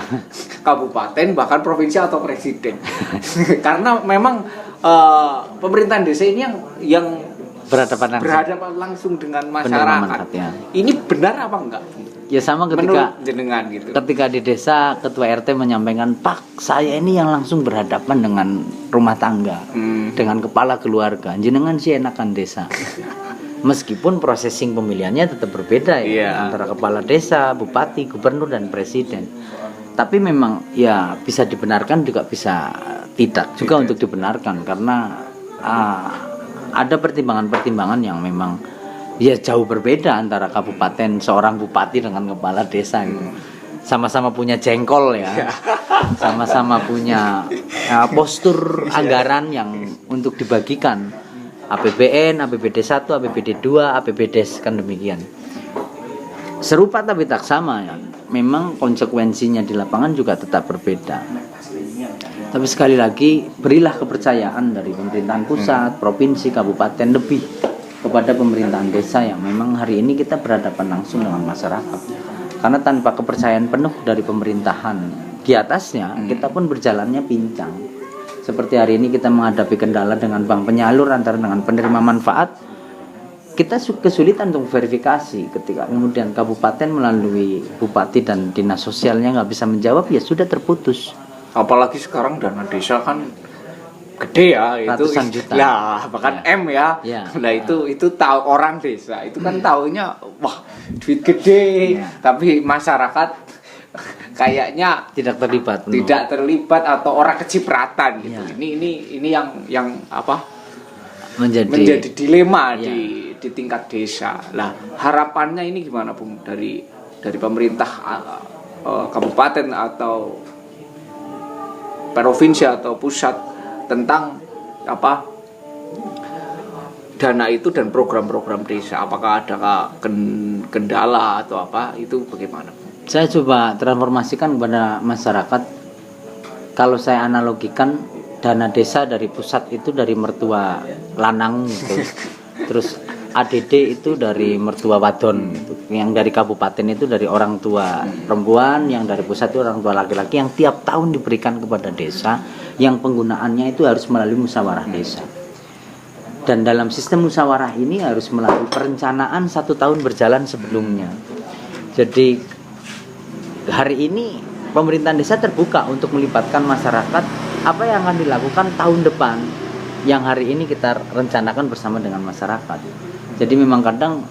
kabupaten, bahkan provinsi atau presiden. Karena memang pemerintahan desa ini yang berhadapan langsung dengan masyarakat. Ya. Ini benar apa enggak? Ya sama ketika jenengan gitu. Ketika di desa ketua RT menyampaikan, "Pak, saya ini yang langsung berhadapan dengan rumah tangga, dengan kepala keluarga. Jenengan sih enakan desa." Meskipun prosesing pemilihannya tetap berbeda ya, antara kepala desa, bupati, gubernur dan presiden. Tapi memang ya bisa dibenarkan juga bisa tidak juga untuk dibenarkan, karena ada pertimbangan-pertimbangan yang memang ya jauh berbeda antara kabupaten, seorang bupati dengan kepala desa gitu. Sama-sama punya jengkol ya. Sama-sama punya postur anggaran yang untuk dibagikan. APBN, APBD 1, APBD 2, APBDes kan demikian. Serupa tapi tak sama ya. Memang konsekuensinya di lapangan juga tetap berbeda. Tapi sekali lagi berilah kepercayaan dari pemerintahan pusat, provinsi, kabupaten lebih kepada pemerintahan desa yang memang hari ini kita berhadapan langsung dengan masyarakat. Karena tanpa kepercayaan penuh dari pemerintahan di atasnya, kita pun berjalannya pincang. Seperti hari ini kita menghadapi kendala dengan bank penyalur antara dengan penerima manfaat, kita kesulitan untuk verifikasi. Ketika kemudian kabupaten melalui bupati dan dinas sosialnya nggak bisa menjawab, ya sudah terputus. Apalagi sekarang dana desa kan gede ya, itu ratusan juta. Lah, bahkan M ya. Nah, itu tahu orang desa. Itu kan taunya wah, duit gede. Tapi masyarakat kayaknya tidak terlibat. Tidak terlibat atau orang kecipratan gitu. Ini yang apa? Menjadi dilema di tingkat desa. Lah, harapannya ini gimana, Bung, dari pemerintah kabupaten atau provinsi atau pusat tentang apa dana itu dan program-program desa? Apakah ada kendala atau apa? Itu bagaimana? Saya coba transformasikan kepada masyarakat. Kalau saya analogikan, dana desa dari pusat itu dari mertua lanang gitu. Terus ADD itu dari mertua wadon gitu. Yang dari kabupaten itu dari orang tua perempuan, yang dari pusat itu orang tua laki-laki, yang tiap tahun diberikan kepada desa, yang penggunaannya itu harus melalui musyawarah desa. Dan dalam sistem musyawarah ini harus melalui perencanaan 1 tahun berjalan sebelumnya. Jadi hari ini pemerintahan desa terbuka untuk melibatkan masyarakat apa yang akan dilakukan tahun depan yang hari ini kita rencanakan bersama dengan masyarakat. Jadi memang kadang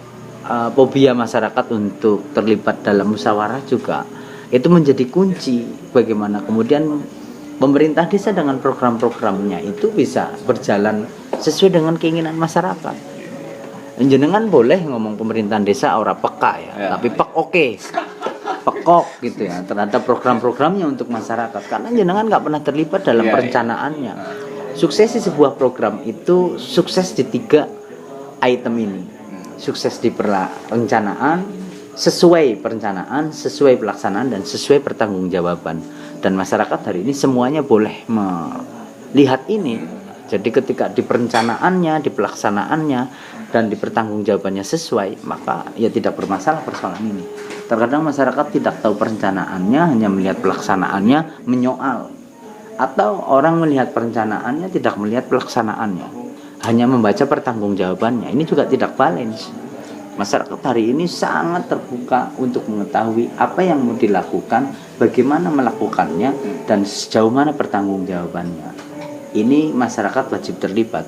fobia masyarakat untuk terlibat dalam musyawarah juga itu menjadi kunci bagaimana kemudian pemerintah desa dengan program-programnya itu bisa berjalan sesuai dengan keinginan masyarakat. Jenengan boleh ngomong pemerintahan desa ora peka ya. Tapi pek oke. pekok gitu ya terhadap program-programnya untuk masyarakat, karena jenengan nggak pernah terlibat dalam perencanaannya. Suksesi sebuah program itu sukses di 3 item ini. Sukses di perencanaan, sesuai perencanaan, sesuai pelaksanaan, dan sesuai pertanggungjawaban. Dan masyarakat hari ini semuanya boleh melihat ini. Jadi ketika di perencanaannya, di pelaksanaannya, dan di pertanggungjawabannya sesuai, maka ya tidak bermasalah persoalan ini. Terkadang masyarakat tidak tahu perencanaannya, hanya melihat pelaksanaannya, menyoal. Atau orang melihat perencanaannya, tidak melihat pelaksanaannya, hanya membaca pertanggungjawabannya. Ini juga tidak balance. Masyarakat hari ini sangat terbuka untuk mengetahui apa yang mau dilakukan, bagaimana melakukannya, dan sejauh mana pertanggungjawabannya. Ini masyarakat wajib terlibat,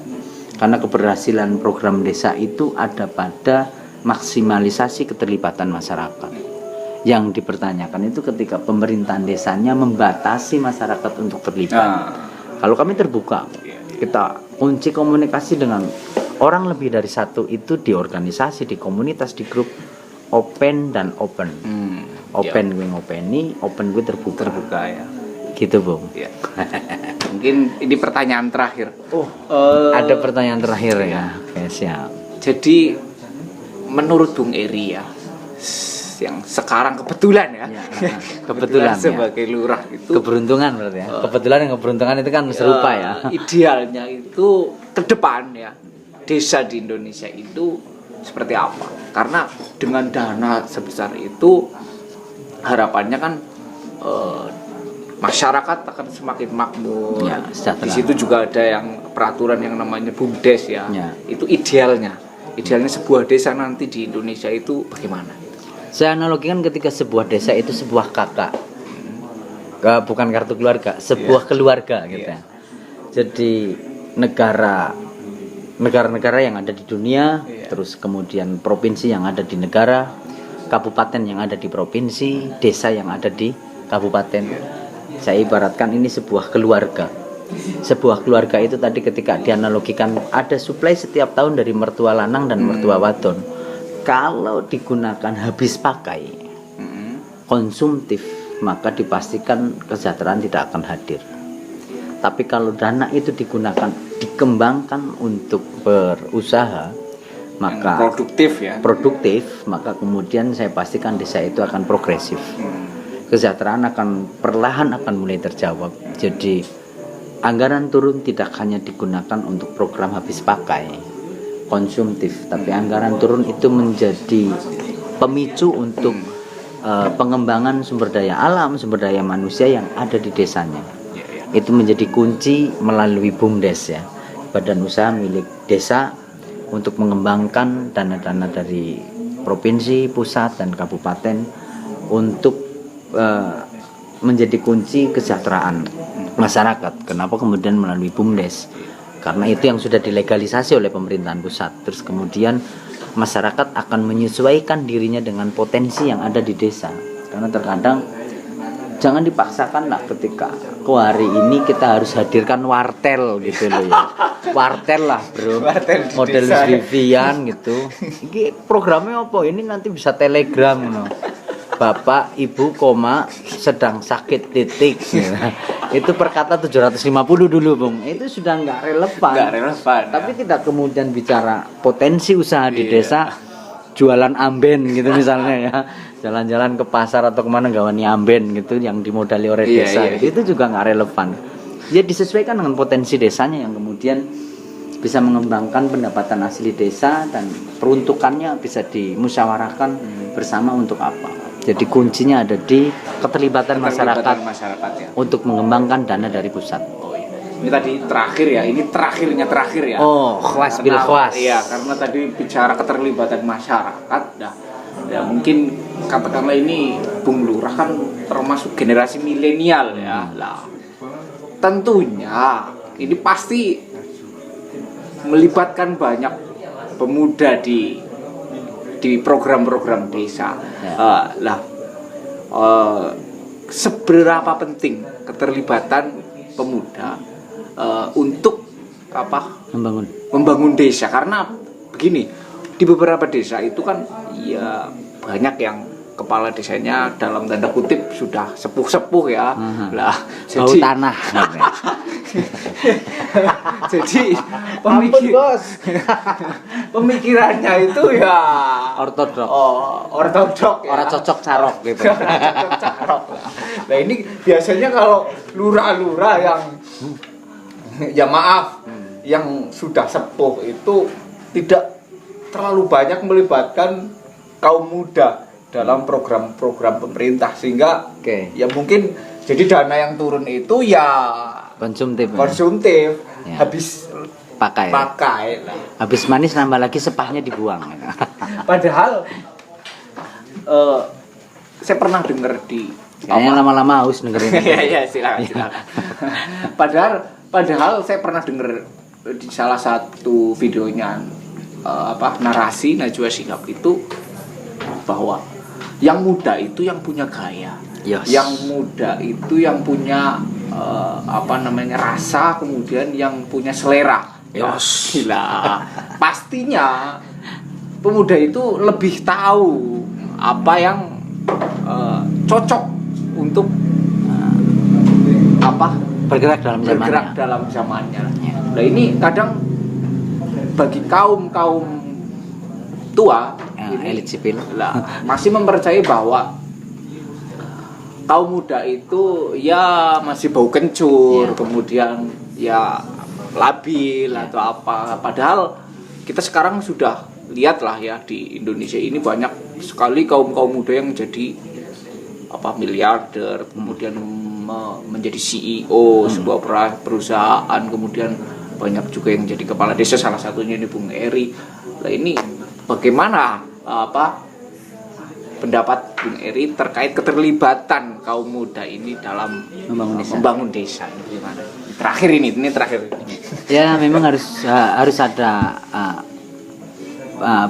karena keberhasilan program desa itu ada pada maksimalisasi keterlibatan masyarakat. Yang dipertanyakan itu ketika pemerintahan desanya membatasi masyarakat untuk terlibat. Kalau kami terbuka, kita kunci komunikasi dengan orang lebih dari 1 itu di organisasi, di komunitas, di grup, open dan open. Open gue ngopeni, open gue terbuka ya. Gitu Bung. Mungkin ini pertanyaan terakhir. Ada pertanyaan terakhir ya. Oke, siap. Jadi menurut Bung Eri ya, yang sekarang kebetulan kebetulan sebagai lurah itu keberuntungan berarti ya. Kebetulan dan keberuntungan itu kan serupa ya. Idealnya itu ke depan ya, desa di Indonesia itu seperti apa? Karena dengan dana sebesar itu harapannya kan masyarakat akan semakin makmur. Di situ juga ada yang peraturan yang namanya BUMDes ya. Itu idealnya sebuah desa nanti di Indonesia itu bagaimana? Saya analogikan ketika sebuah desa itu sebuah kakak, bukan kartu keluarga, sebuah keluarga gitu ya. Jadi negara-negara yang ada di dunia, terus kemudian provinsi yang ada di negara, kabupaten yang ada di provinsi, desa yang ada di kabupaten. Saya ibaratkan ini sebuah keluarga. Sebuah keluarga itu tadi ketika dianalogikan ada suplai setiap tahun dari mertua lanang dan mertua wadon. Kalau digunakan habis pakai, konsumtif, maka dipastikan kesejahteraan tidak akan hadir. Tapi kalau dana itu digunakan, dikembangkan untuk berusaha, maka produktif, maka kemudian saya pastikan desa itu akan progresif. Kesejahteraan akan perlahan akan mulai terjawab. Jadi anggaran turun tidak hanya digunakan untuk program habis pakai, konsumtif, tapi anggaran turun itu menjadi pemicu untuk pengembangan sumber daya alam, sumber daya manusia yang ada di desanya. Itu menjadi kunci melalui BUMDes ya, badan usaha milik desa, untuk mengembangkan dana-dana dari provinsi, pusat, dan kabupaten untuk menjadi kunci kesejahteraan masyarakat. Kenapa kemudian melalui BUMDes? Karena itu yang sudah dilegalisasi oleh pemerintahan pusat. Terus kemudian masyarakat akan menyesuaikan dirinya dengan potensi yang ada di desa. Karena terkadang jangan dipaksakan lah ketika hari ini kita harus hadirkan wartel gitu loh ya. Wartel lah bro, model Vivian gitu. Ini programnya apa? Ini nanti bisa telegram no. Bapak, Ibu, sedang sakit titik. Itu per kata 750 dulu, Bung. Itu sudah nggak relevan. Tapi tidak kemudian bicara potensi usaha di desa, jualan amben gitu misalnya ya. Jalan-jalan ke pasar atau kemana gawani amben gitu yang dimodali oleh desa. Itu juga nggak relevan. Ya disesuaikan dengan potensi desanya yang kemudian bisa mengembangkan pendapatan asli desa dan peruntukannya bisa dimusyawarahkan bersama untuk apa. Jadi kuncinya ada di keterlibatan masyarakat ya, untuk mengembangkan dana dari pusat. Ini tadi terakhir ya, ini terakhir ya. Khas bil khas. Iya, karena tadi bicara keterlibatan masyarakat, ya mungkin katakanlah ini Bung Lurah kan termasuk generasi milenial ya. Lah, tentunya ini pasti melibatkan banyak pemuda di program-program desa. Seberapa penting keterlibatan pemuda untuk membangun desa? Karena begini, di beberapa desa itu kan ya banyak yang kepala desanya dalam tanda kutip sudah sepuh-sepuh ya. Lah, bau tanah. Jadi pemikirannya itu ya Ortodok. Ortodok ya. Orang cocok carok gitu. Cocok carok lah. Nah ini biasanya kalau lurah-lurah yang ya maaf yang sudah sepuh itu tidak terlalu banyak melibatkan kaum muda dalam program-program pemerintah sehingga ya mungkin jadi dana yang turun itu ya konsumtif ya. Habis pakai lah. Habis manis nambah lagi sepahnya dibuang. Padahal saya pernah dengar di kayaknya lama-lama haus dengerin. Iya silakan. Padahal saya pernah dengar di salah satu videonya narasi Najwa Shihab itu bahwa yang muda itu yang punya gaya, yang muda itu yang punya rasa, kemudian yang punya selera. Gila. Pastinya pemuda itu lebih tahu apa yang cocok untuk bergerak dalam zamannya. Nah ini kadang bagi kaum tua elit sipil lah masih mempercayai bahwa kaum muda itu ya masih bau kencur, kemudian ya labil atau apa. Padahal kita sekarang sudah lihatlah ya di Indonesia ini banyak sekali kaum muda yang menjadi miliarder, kemudian menjadi CEO sebuah perusahaan, kemudian banyak juga yang jadi kepala desa, salah satunya ini Bung Eri. Nah ini bagaimana pendapat Bung Eri terkait keterlibatan kaum muda ini dalam membangun desa? Bagaimana? Terakhir ini. Ya memang harus ada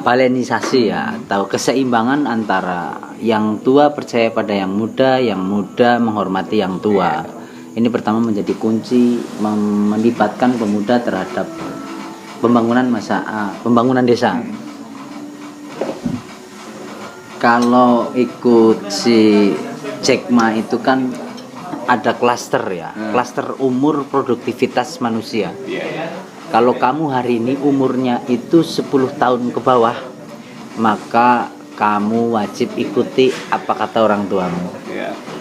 balanisasi ya, atau keseimbangan antara yang tua percaya pada yang muda menghormati yang tua. Ini pertama menjadi kunci melibatkan pemuda terhadap pembangunan desa. Kalau ikut si Jack Ma itu kan ada klaster ya, klaster umur produktivitas manusia. Kalau kamu hari ini umurnya itu 10 tahun ke bawah, maka kamu wajib ikuti apa kata orang tuamu.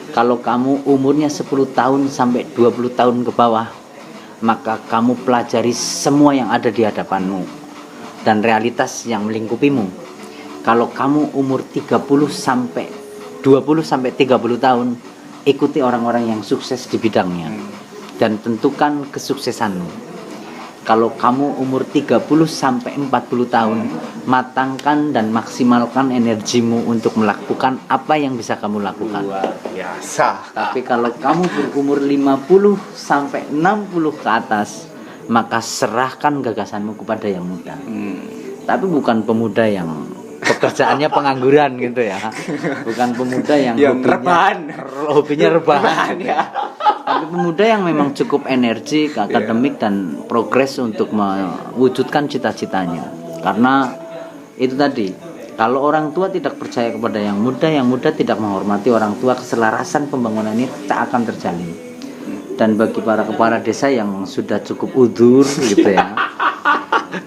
Kalau kamu umurnya 10 tahun sampai 20 tahun ke bawah, maka kamu pelajari semua yang ada di hadapanmu dan realitas yang melingkupimu. Kalau kamu umur 20 sampai 30 tahun, ikuti orang-orang yang sukses di bidangnya dan tentukan kesuksesanmu. Kalau kamu umur 30 sampai 40 tahun, matangkan dan maksimalkan energimu untuk melakukan apa yang bisa kamu lakukan. Luar biasa. Tapi kalau kamu berumur 50 sampai 60 ke atas, maka serahkan gagasanmu kepada yang muda. Tapi bukan pemuda yang pekerjaannya pengangguran gitu ya. Bukan pemuda yang hobinya rebahan ya. Tapi pemuda yang memang cukup energi, akademik dan progres untuk mewujudkan cita-citanya. Karena itu tadi, kalau orang tua tidak percaya kepada yang muda tidak menghormati orang tua, keselarasan pembangunan ini tak akan terjalin. Dan bagi para kepala desa yang sudah cukup uzur gitu ya,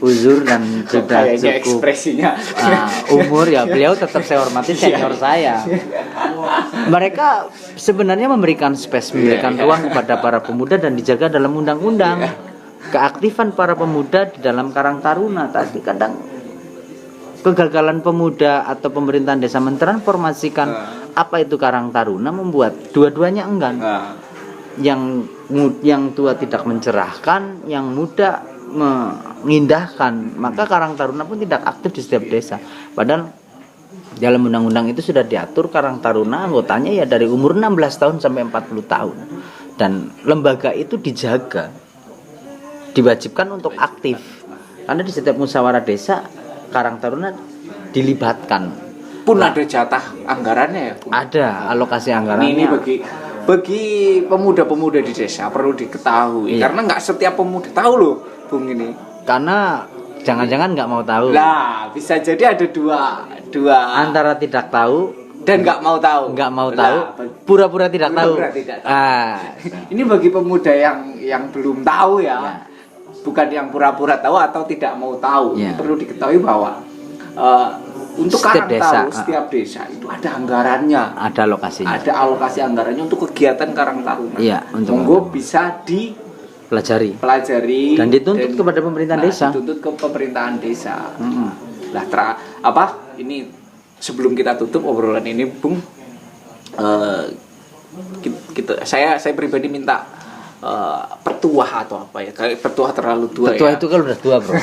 uzur dan sudah cukup umur ya, beliau tetap saya hormati, senior saya. Mereka sebenarnya memberikan space, memberikan ruang kepada para pemuda dan dijaga dalam undang-undang. Keaktifan para pemuda di dalam Karang Taruna tadi, kadang kegagalan pemuda atau pemerintahan desa mentransformasikan apa itu Karang Taruna membuat dua-duanya enggan. Yang tua tidak mencerahkan, yang muda mengindahkan, maka Karang Taruna pun tidak aktif di setiap desa. Padahal dalam undang-undang itu sudah diatur Karang Taruna anggotanya ya dari umur 16 tahun sampai 40 tahun. Dan lembaga itu dijaga, diwajibkan untuk aktif. Karena di setiap musyawarah desa Karang Taruna dilibatkan. Pun ada jatah anggarannya ya, Bung? Ada alokasi anggarannya. Ini bagi pemuda-pemuda di desa perlu diketahui, karena nggak setiap pemuda tahu loh, Bung, ini. Karena jangan-jangan nggak mau tahu. Lah, bisa jadi ada dua antara tidak tahu dan nggak mau tahu. Nggak mau tahu, pura-pura tidak tahu. Pura-pura tidak tahu. Ah, Ini bagi pemuda yang belum tahu ya, bukan yang pura-pura tahu atau tidak mau tahu. Ya. Perlu diketahui bahwa untuk Setiap Karang Taruna, desa, setiap desa itu ada anggarannya, ada lokasinya. ada alokasi anggarannya untuk kegiatan Karang Taruna. Iya, untuk Monggo bisa dipelajari pelajari dan dituntut kepada pemerintahan desa. Dituntut ke pemerintahan desa. Lah ini sebelum kita tutup obrolan ini, Bung, saya pribadi minta petuah atau apa ya? Kayak petuah terlalu tua. Petuah ya. itu kalau udah tua, Bro.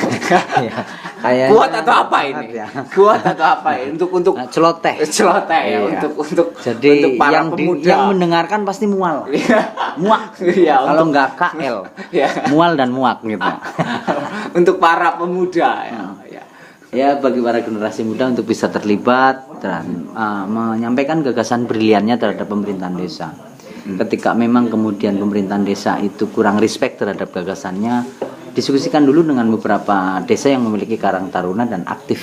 Ya, kayak Kuat atau apa ini? Ya. Kuat atau apa ya? Untuk celoteh. celoteh ya, Iya. untuk Jadi para yang pemuda. yang mendengarkan pasti mual. Muak. Iya, Kalau nggak KL. Ya. Mual dan muak gitu. Untuk para pemuda ya. Ya, bagi para generasi muda untuk bisa terlibat dan menyampaikan gagasan briliannya terhadap pemerintahan desa. Ketika memang kemudian pemerintahan desa itu kurang respect terhadap gagasannya, diskusikan dulu dengan beberapa desa yang memiliki Karang Taruna dan aktif,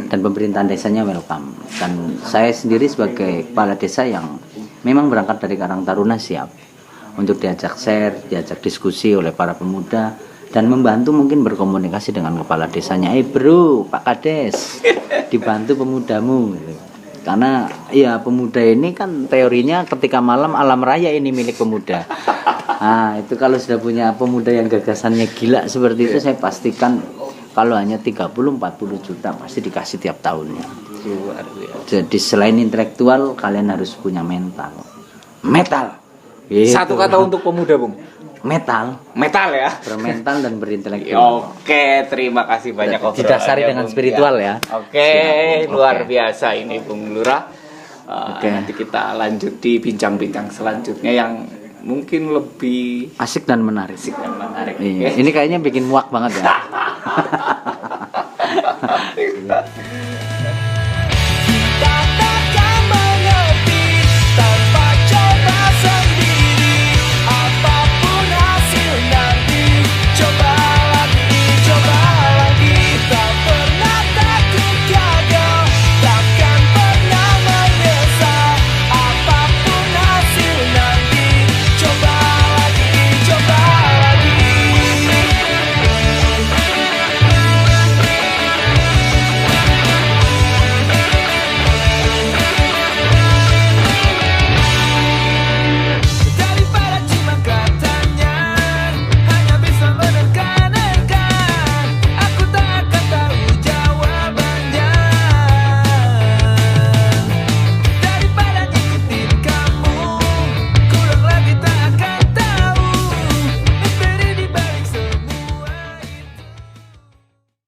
dan pemerintahan desanya welcome. Dan saya sendiri sebagai kepala desa yang memang berangkat dari Karang Taruna siap untuk diajak share, diajak diskusi oleh para pemuda, dan membantu mungkin berkomunikasi dengan kepala desanya. Bro, Pak Kades, dibantu pemudamu gitu. Karena ya pemuda ini kan teorinya ketika malam alam raya ini milik pemuda. Nah, itu kalau sudah punya pemuda yang gagasannya gila seperti itu, saya pastikan kalau hanya 30-40 juta pasti dikasih tiap tahunnya. Jadi selain intelektual, kalian harus punya mental. Metal. Gitu. Satu kata untuk pemuda, Bung. Metal ya. bermental dan berintelektual. Oke, terima kasih banyak obrolannya, Didasari dengan Bung. spiritual ya. Oke, Siap, luar oke. biasa ini Bung Lurah. Oke. Nanti kita lanjut di bincang-bincang selanjutnya yang mungkin lebih Asik dan menarik. asik dan menarik. Iya. Ini kayaknya bikin muak banget ya. Oke.